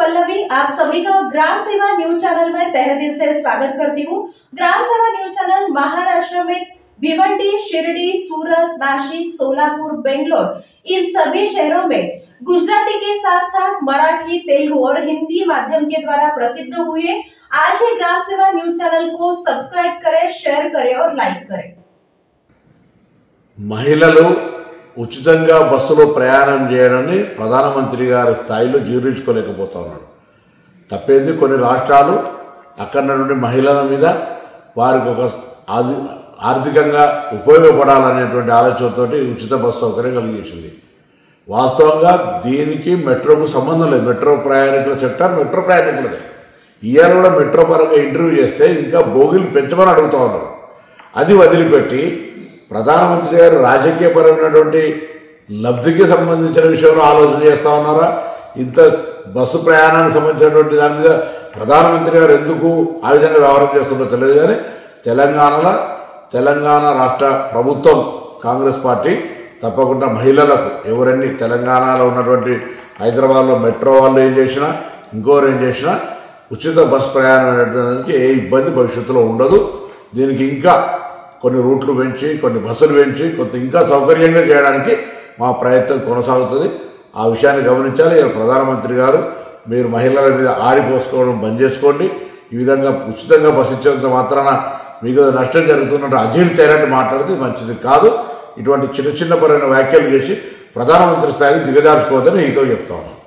पल्लवी, आप सभी का ग्राम सेवा न्यूज चैनल में तहे दिल से स्वागत करती हूँ। ग्राम सेवा न्यूज चैनल महाराष्ट्र में भिवंडी, शिरडी, सूरत, नासिक, सोलापुर, बेंगलोर इन सभी शहरों में गुजराती के साथ साथ मराठी, तेलुगु और हिंदी माध्यम के द्वारा प्रसिद्ध हुए। आज ही ग्राम सेवा न्यूज चैनल को सब्सक्राइब करें, शेयर करें और लाइक करें। మహిళలు ఉచితంగా బస్సులో ప్రయాణం చేయడాన్ని ప్రధానమంత్రి గారి స్థాయిలో జీర్ణించుకోలేకపోతా ఉన్నాడు. తప్పేంది, కొన్ని రాష్ట్రాలు అక్కడ నుండి మహిళల మీద వారికి ఒక ఆర్థికంగా ఉపయోగపడాలనేటువంటి ఆలోచనతో ఉచిత బస్సు సౌకర్యం కలిగించింది. వాస్తవంగా దీనికి మెట్రోకు సంబంధం లేదు. మెట్రో ప్రయాణికుల సెక్టర్ మెట్రో ప్రయాణికులదే. ఇవాళ కూడా మెట్రో పరంగా ఇంటర్వ్యూ చేస్తే ఇంకా బోగిలు పెంచమని అడుగుతా ఉన్నారు. అది వదిలిపెట్టి ప్రధానమంత్రి గారు రాజకీయపరమైనటువంటి లబ్ధికి సంబంధించిన విషయంలో ఆలోచన చేస్తూ ఉన్నారా? ఇంత బస్సు ప్రయాణానికి సంబంధించినటువంటి దాని మీద ప్రధానమంత్రి గారు ఎందుకు ఆ విధంగా వ్యవహారం చేస్తుందో తెలియదు. కానీ తెలంగాణ రాష్ట్ర ప్రభుత్వం కాంగ్రెస్ పార్టీ తప్పకుండా మహిళలకు ఎవరన్నీ తెలంగాణలో ఉన్నటువంటి హైదరాబాద్లో మెట్రో వాళ్ళు ఏం చేసినా ఇంకోరు ఏం చేసినా ఉచిత బస్సు ప్రయాణం అనేటువంటి ఏ ఇబ్బంది భవిష్యత్తులో ఉండదు. దీనికి ఇంకా కొన్ని రూట్లు పెంచి, కొన్ని బస్సులు పెంచి, కొంత ఇంకా సౌకర్యంగా చేయడానికి మా ప్రయత్నం కొనసాగుతుంది. ఆ విషయాన్ని గమనించాలి. ప్రధానమంత్రి గారు మీరు మహిళల మీద ఆడిపోసుకోవడం బంద్ చేసుకోండి. ఈ విధంగా ఉచితంగా బస్సు ఇచ్చేంత మాత్రాన మీకు నష్టం జరుగుతున్నట్టు అజీర్తైనట్టు మాట్లాడితే మంచిది కాదు. ఇటువంటి చిన్న పరమైన వ్యాఖ్యలు చేసి ప్రధానమంత్రి స్థాయికి దిగజార్చుకోవద్దని నీతో చెప్తా ఉన్నాను.